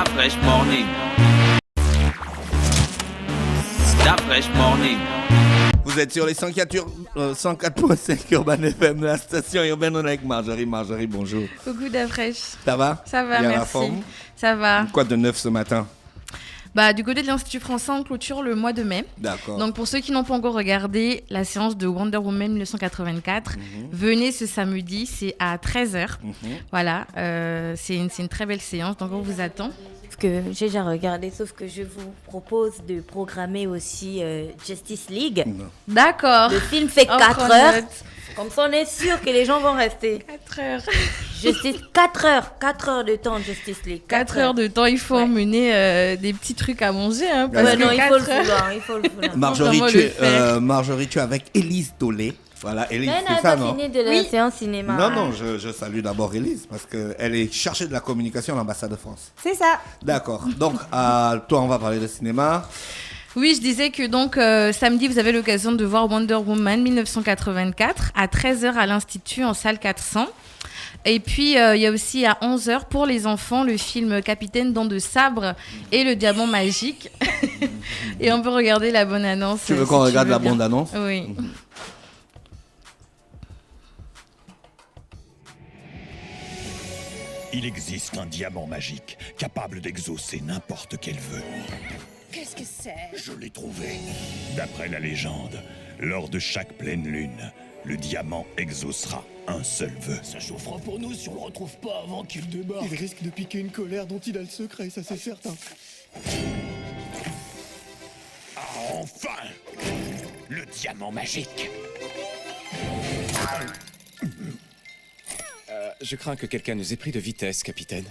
Fresh Morning. Fresh Morning. Vous êtes sur les 104.5 Urban FM, la station urbaine. On est avec Marjorie. Marjorie, bonjour. Coucou Dafresh. Ça va? Ça va, Bien merci. La forme? Ça va. Quoi de neuf ce matin? Du côté de l'Institut français, on clôture le mois de mai. D'accord. Donc pour ceux qui n'ont pas encore regardé la séance de Wonder Woman 1984, venez ce samedi, c'est à 13h. Voilà, c'est une très belle séance, donc on vous attend. Que j'ai déjà regardé, sauf que je vous propose de programmer aussi Justice League. D'accord. Le film fait 4 heures. Comme ça, on est sûr que les gens vont rester. 4 heures. 4 heures. 4 heures de temps, Justice League. 4 heures de temps, il faut emmener des petits trucs à manger. Hein, parce que non, il faut le 4 heures. vouloir. Il faut le vouloir. Marjorie, tu es avec Élise Dolé. Voilà, Élise, Mais elle c'est n'a ça, pas non? fini de la séance cinéma. Non, je salue d'abord Élise parce qu'elle est chargée de la communication à l'ambassade de France. C'est ça. D'accord. Donc, toi, on va parler de cinéma. Oui, je disais que donc samedi, vous avez l'occasion de voir Wonder Woman 1984 à 13h à l'Institut en salle 400. Et puis, il y a aussi à 11h pour les enfants le film Capitaine Dents de Sabre et le Diamant Magique. Et on peut regarder la bande-annonce. Tu veux qu'on regarde la bande-annonce? Oui. Il existe un diamant magique capable d'exaucer n'importe quel vœu. Qu'est-ce que c'est? Je l'ai trouvé. D'après la légende, lors de chaque pleine lune, le diamant exaucera un seul vœu. Ça chauffera pour nous si on le retrouve pas avant qu'il débarque. Il risque de piquer une colère dont il a le secret, ça c'est certain. Enfin! Le diamant magique! Je crains que quelqu'un nous ait pris de vitesse, capitaine.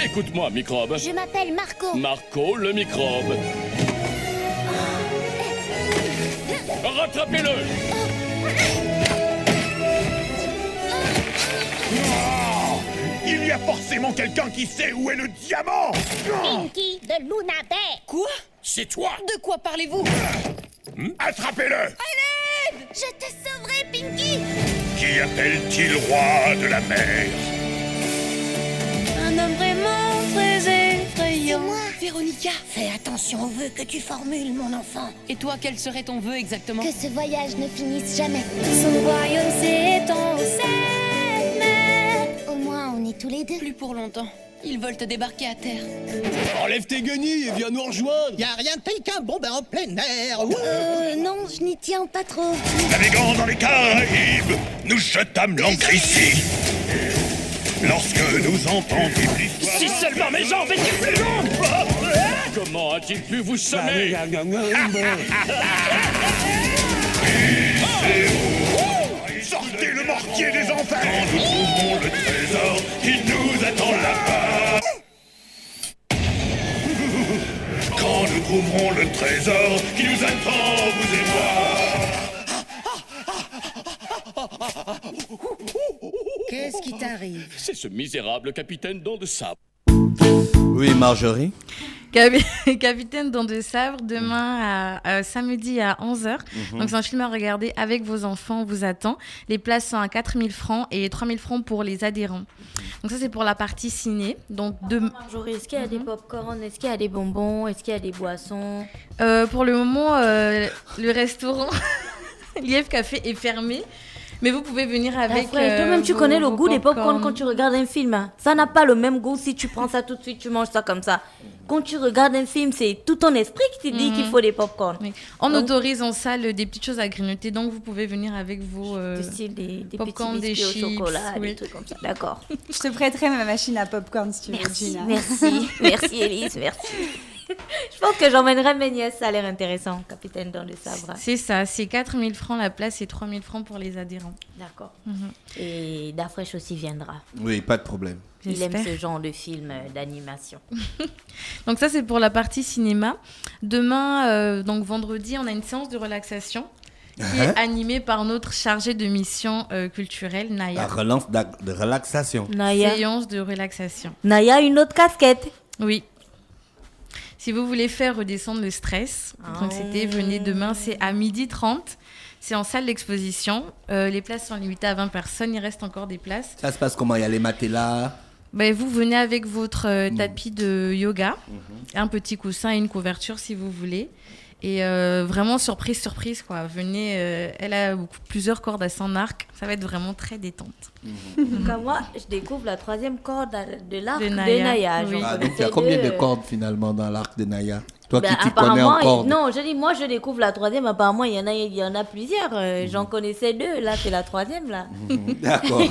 Écoute-moi, microbe. Je m'appelle Marco. Marco, le microbe. Rattrapez-le! Il y a forcément quelqu'un qui sait où est le diamant! Pinky de Luna Bay. Quoi? C'est toi! De quoi parlez-vous? Attrapez-le! Je te sauverai, Pinky. Qui appelle-t-il roi de la mer? Un homme vraiment très C'est effrayant. moi. Véronica. Fais attention aux vœux que tu formules, mon enfant. Et toi, quel serait ton vœu exactement? Que ce voyage ne finisse jamais. Son royaume s'étend au ciel, mais Au moins, on est tous les deux. Plus pour longtemps. Ils veulent te débarquer à terre. Enlève tes guenilles et viens nous rejoindre. Y a rien de tel qu'un bon bain en plein air. Non, je n'y tiens pas trop. Naviguant dans les Caraïbes, nous jetâmes l'ancre ici. Lorsque nous entendions l'histoire... Si seulement mes jambes étaient plus longues! Comment a-t-il pu vous sonner? Sortez le mortier des enfers! Quand nous trouverons le trésor qui nous attend là-bas! Quand nous trouverons le trésor qui nous attend, vous et moi! Qu'est-ce qui t'arrive? C'est ce misérable capitaine Dents de Sabre. Oui, Marjorie. Capitaine Dents de Sabre, demain, samedi à 11h. Donc, c'est un film à regarder avec vos enfants, on vous attend. Les places sont à 4 000 francs et 3 000 francs pour les adhérents. Donc, ça, c'est pour la partie ciné. Donc, Marjorie, est-ce qu'il y a des pop-corn? Est-ce qu'il y a des bonbons? Est-ce qu'il y a des boissons? pour le moment, le restaurant Lièvre Café est fermé. Mais vous pouvez venir avec. Toi-même, tu vos- connais le vos goût des pop-corn. pop-corn quand tu regardes un film. Hein. Ça n'a pas le même goût si tu prends ça tout de suite, tu manges ça comme ça. Quand tu regardes un film, c'est tout ton esprit qui te dit qu'il faut des pop-corn. Oui. On Donc- autorise en salle des petites choses à grignoter, donc vous pouvez venir avec vos. Du style des popcorn, petits des biscuits au chips, chocolat, oui. des trucs comme ça. D'accord. Je te prêterai ma machine à popcorn si tu veux, Merci, Gina. merci Elise, merci. Je pense que j'emmènerai mes nièces, ça a l'air intéressant, capitaine dans le sabre. C'est ça, c'est 4 000 francs la place et 3 000 francs pour les adhérents. D'accord. Et Dafresh aussi viendra. Oui, pas de problème. Il aime J'espère. ce genre de film d'animation. Donc ça, c'est pour la partie cinéma. Demain, donc vendredi, on a une séance de relaxation qui est animée par notre chargée de mission culturelle, La Naya. relance de relaxation. Naya, Séance de relaxation. Naya, une autre casquette. Oui. Si vous voulez faire redescendre le stress, donc venez demain, c'est à 12h30. C'est en salle d'exposition. Les places sont limitées à 20 personnes. Il reste encore des places. Ça se passe comment? Il y a les matelas. Ben, vous venez avec votre tapis de yoga, un petit coussin et une couverture si vous voulez. Et vraiment surprise, quoi. Venez, elle a plusieurs cordes à son arc. Ça va être vraiment très détente. Donc, moi, je découvre la 3e corde de l'arc de Naya. Naya. Oui. Donc il y a combien de cordes finalement dans l'arc de Naya? Toi Ben, qui t'y connais en cordes. non, moi je découvre la 3e. Apparemment, il y en a plusieurs. J'en connaissais 2. Là, c'est la 3e là. D'accord.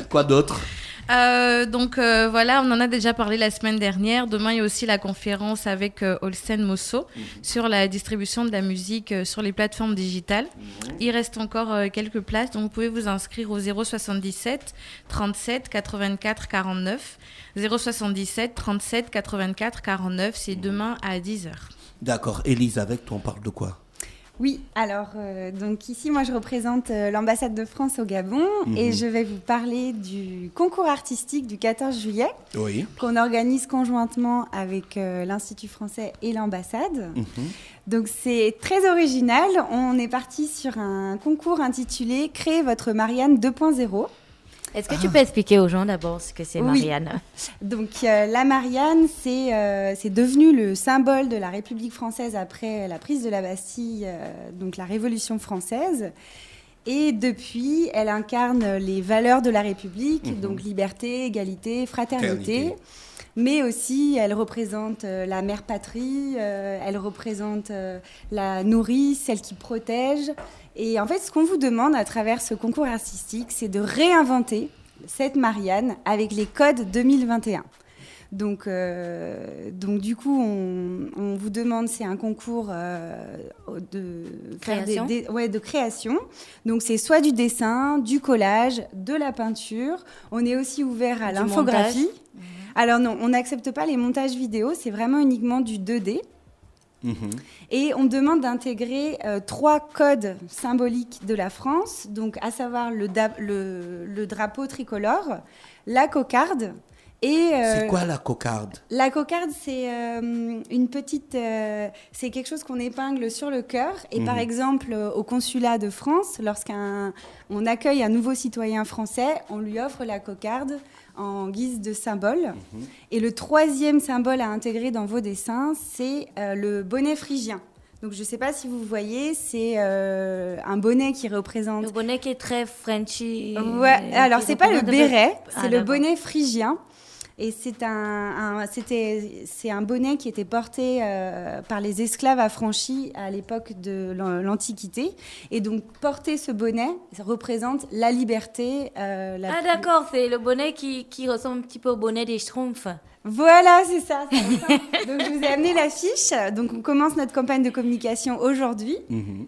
Quoi d'autre? Voilà, on en a déjà parlé la semaine dernière. Demain, il y a aussi la conférence avec Olsen Mosso sur la distribution de la musique sur les plateformes digitales. Il reste encore quelques places, donc vous pouvez vous inscrire au 077 37 84 49. 077 37 84 49, c'est demain à 10h. D'accord. Élise, avec toi, on parle de quoi? Oui, alors, donc ici, moi, je représente l'ambassade de France au Gabon et je vais vous parler du concours artistique du 14 juillet qu'on organise conjointement avec l'Institut français et l'ambassade. Donc, c'est très original. On est parti sur un concours intitulé « Créez votre Marianne 2.0 ». Est-ce que tu peux expliquer aux gens d'abord ce que c'est Marianne? Donc la Marianne, c'est devenu le symbole de la République française après la prise de la Bastille, donc la Révolution française. Et depuis, elle incarne les valeurs de la République, donc liberté, égalité, fraternité. Mais aussi, elle représente la mère patrie, elle représente la nourrice, celle qui protège. Et en fait, ce qu'on vous demande à travers ce concours artistique, c'est de réinventer cette Marianne avec les codes 2021. Donc du coup, on vous demande, c'est un concours de création. De création. Donc c'est soit du dessin, du collage, de la peinture. On est aussi ouvert à l'infographie. Alors non, on n'accepte pas les montages vidéo, c'est vraiment uniquement du 2D. Et on demande d'intégrer 3 codes symboliques de la France, donc à savoir le drapeau tricolore, la cocarde et... c'est quoi la cocarde? La cocarde, c'est une petite... c'est quelque chose qu'on épingle sur le cœur. Et par exemple, au consulat de France, lorsqu'on accueille un nouveau citoyen français, on lui offre la cocarde en guise de symbole. Et le 3e symbole à intégrer dans vos dessins, c'est le bonnet phrygien. Donc, je ne sais pas si vous voyez, c'est un bonnet qui représente... Le bonnet qui est très Frenchy. Ouais, alors, ce n'est pas le béret, c'est le d'accord. bonnet phrygien. Et c'est un bonnet qui était porté par les esclaves affranchis à l'époque de l'Antiquité. Et donc, porter ce bonnet, ça représente la liberté. D'accord, c'est le bonnet qui ressemble un petit peu au bonnet des Schtroumpfs. Voilà, c'est ça. Donc, je vous ai amené l'affiche. Donc, on commence notre campagne de communication aujourd'hui.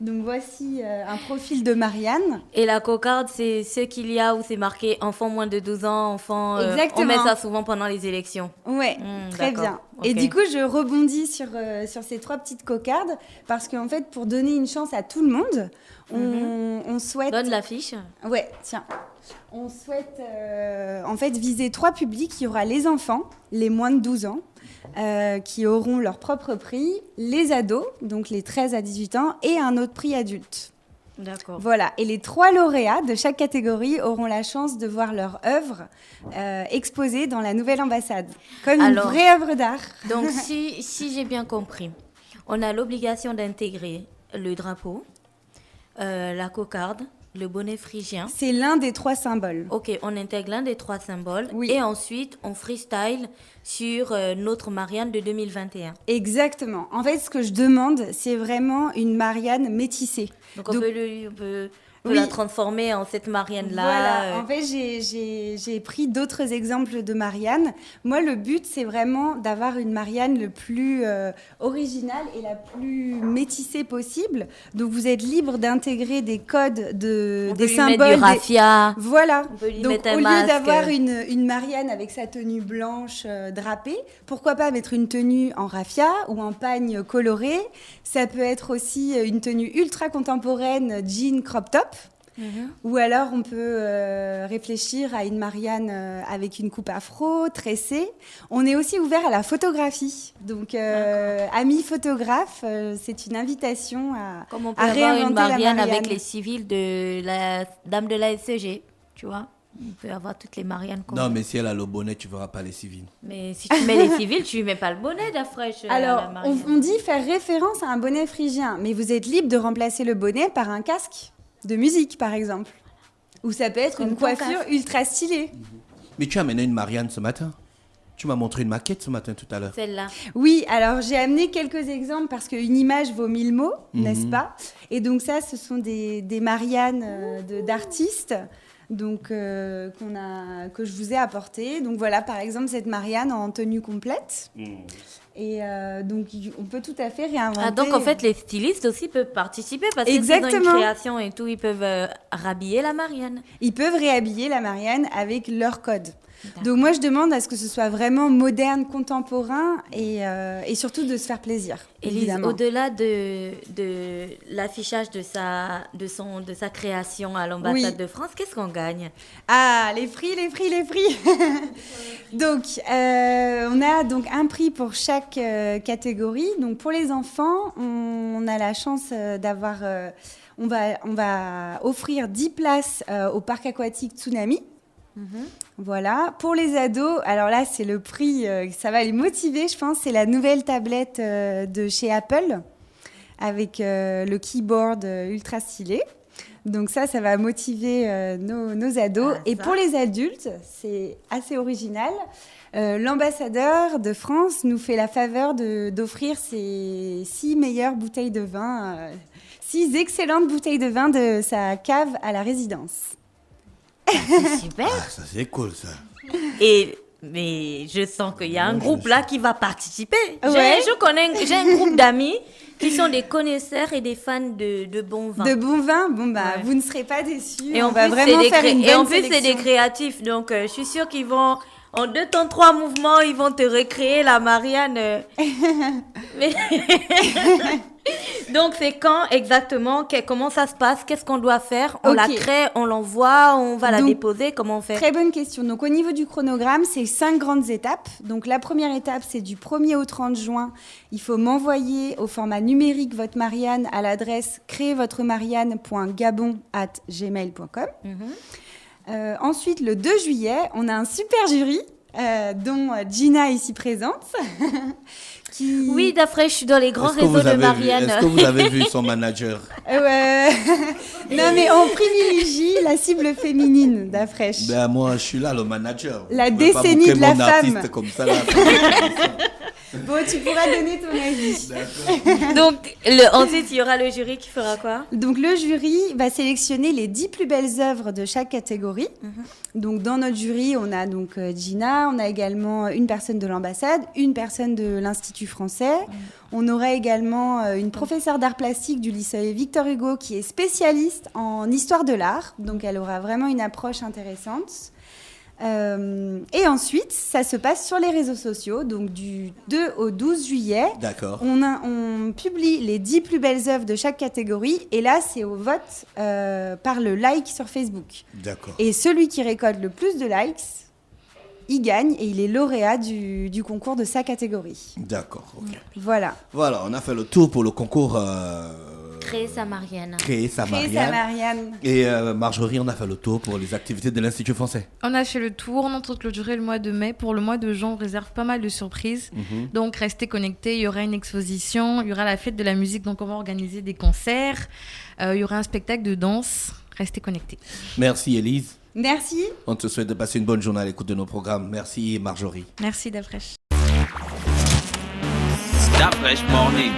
Donc, voici un profil de Marianne. Et la cocarde, c'est ce qu'il y a où c'est marqué enfant moins de 12 ans, enfant... Exactement. On met ça souvent pendant les élections. Ouais, très bien. Okay. Et du coup, je rebondis sur ces 3 petites cocardes parce qu'en fait, pour donner une chance à tout le monde, on souhaite... Donne l'affiche. Ouais, tiens. On souhaite en fait viser 3 publics. Il y aura les enfants, les moins de 12 ans, qui auront leur propre prix, les ados, donc les 13 à 18 ans, et un autre prix adulte. D'accord. Voilà, et les 3 lauréats de chaque catégorie auront la chance de voir leur œuvre exposée dans la nouvelle ambassade, comme une vraie œuvre d'art. Donc, si j'ai bien compris, on a l'obligation d'intégrer le drapeau, la cocarde, le bonnet phrygien. C'est l'un des 3 symboles. Ok, on intègre l'un des 3 symboles. Oui. Et ensuite, on freestyle sur notre Marianne de 2021. Exactement. En fait, ce que je demande, c'est vraiment une Marianne métissée. Donc, on peut la transformer en cette Marianne-là. Voilà. En fait, j'ai pris d'autres exemples de Marianne. Moi, le but, c'est vraiment d'avoir une Marianne le plus originale et la plus métissée possible. Donc, vous êtes libre d'intégrer des codes, des symboles. Mettre du raffia. Voilà. On peut lui donc, mettre un au lieu masque. d'avoir une Marianne avec sa tenue blanche drapée, pourquoi pas mettre une tenue en raffia ou en pagne colorée. Ça peut être aussi une tenue ultra contemporaine, jean crop top. Ou alors, on peut réfléchir à une Marianne avec une coupe afro, tressée. On est aussi ouvert à la photographie. Donc, amis photographes, c'est une invitation Comme on peut à avoir réinventer une la Marianne Marianne. avec les civils de la dame de la SCG, tu vois. On peut avoir toutes les Mariannes qu'on Non, veut. mais si elle a le bonnet, tu verras pas les civils. Mais si tu mets les civils, tu mets pas le bonnet d'Afresh. Alors, on dit faire référence à un bonnet phrygien, mais vous êtes libre de remplacer le bonnet par un casque de musique, par exemple. Ou ça peut être Comme une ton coiffure casque. ultra stylée. Mais tu as amené une Marianne ce matin. Tu m'as montré une maquette ce matin tout à l'heure. Celle-là. Oui, alors j'ai amené quelques exemples parce qu'une image vaut 1000 mots, n'est-ce pas? Et donc ça, ce sont des Mariannes d'artistes. Donc, que je vous ai apporté. Donc voilà, par exemple, cette Marianne en tenue complète. Et donc, on peut tout à fait réinventer. Ah, donc en fait, les stylistes aussi peuvent participer parce qu'ils ont Exactement. une création et tout, ils peuvent rhabiller la Marianne. Ils peuvent réhabiller la Marianne avec leur code. Donc moi, je demande à ce que ce soit vraiment moderne, contemporain et surtout de se faire plaisir. Élise, évidemment. au-delà de l'affichage de sa création à l'ambassade de France, qu'est-ce qu'on gagne? Ah, les prix. Donc, on a donc un prix pour chaque catégorie. Donc, pour les enfants, on a la chance d'avoir... on va offrir 10 places au parc aquatique Tsunami. Voilà. Pour les ados, alors là, c'est le prix, ça va les motiver, je pense. C'est la nouvelle tablette de chez Apple avec le keyboard ultra stylé. Donc ça va motiver nos ados. Et pour les adultes, c'est assez original. L'ambassadeur de France nous fait la faveur d'offrir ses 6 meilleures bouteilles de vin, 6 excellentes bouteilles de vin de sa cave à la résidence. C'est super. Ah, ça c'est cool ça. Mais je sens qu'il y a un groupe là qui va participer. Ouais. J'ai un groupe d'amis qui sont des connaisseurs et des fans de bon vin. De bon vin, vous ne serez pas déçus. Et on va vraiment faire une bonne Et en plus, c'est sélection. des créatifs. Donc, je suis sûre qu'ils vont, en 2 temps, 3 mouvements, ils vont te recréer la Marianne. Mais... Donc, c'est quand exactement? Comment ça se passe? Qu'est-ce qu'on doit faire? On la crée, on l'envoie, on va la déposer? Comment on fait? Très bonne question. Donc, au niveau du chronogramme, c'est 5 grandes étapes. Donc, la première étape, c'est du 1er au 30 juin. Il faut m'envoyer au format numérique votre Marianne à l'adresse créezvotreMarianne.gabon@gmail.com. Ensuite, le 2 juillet, on a un super jury, dont Gina ici présente. Oui, d'après, je suis dans les grands réseaux de Marianne. Est-ce que vous avez vu son manager? Non, mais on privilégie la cible féminine d'Afresh. Ben moi, je suis là, le manager. La Vous pouvez pas décennie montrer de la mon femme. artiste comme ça, là. Bon, tu pourras donner ton avis. Donc, ensuite, il y aura le jury qui fera quoi? Donc, le jury va sélectionner les 10 plus belles œuvres de chaque catégorie. Donc, dans notre jury, on a donc Gina, on a également une personne de l'ambassade, une personne de l'Institut français. On aura également une professeure d'art plastique du lycée Victor Hugo qui est spécialiste en histoire de l'art. Donc, elle aura vraiment une approche intéressante. Et ensuite, ça se passe sur les réseaux sociaux. Donc, du 2 au 12 juillet, D'accord. on publie les 10 plus belles œuvres de chaque catégorie. Et là, c'est au vote par le like sur Facebook. D'accord. Et celui qui récolte le plus de likes, il gagne et il est lauréat du concours de sa catégorie. D'accord, ok. Voilà. Voilà, on a fait le tour pour le concours Créer sa Marianne. Créer sa Créer Marianne. sa Marianne. Et Marjorie, on a fait le tour pour les activités de l'Institut français. On a fait le tour, on est en train de clôturer le mois de mai. Pour le mois de juin, on réserve pas mal de surprises. Donc, restez connectés. Il y aura une exposition, il y aura la fête de la musique. Donc, on va organiser des concerts. Il y aura un spectacle de danse. Restez connectés. Merci Élise. Merci. On te souhaite de passer une bonne journée à l'écoute de nos programmes. Merci Marjorie. Merci d'Afresh. D'Afresh Morning.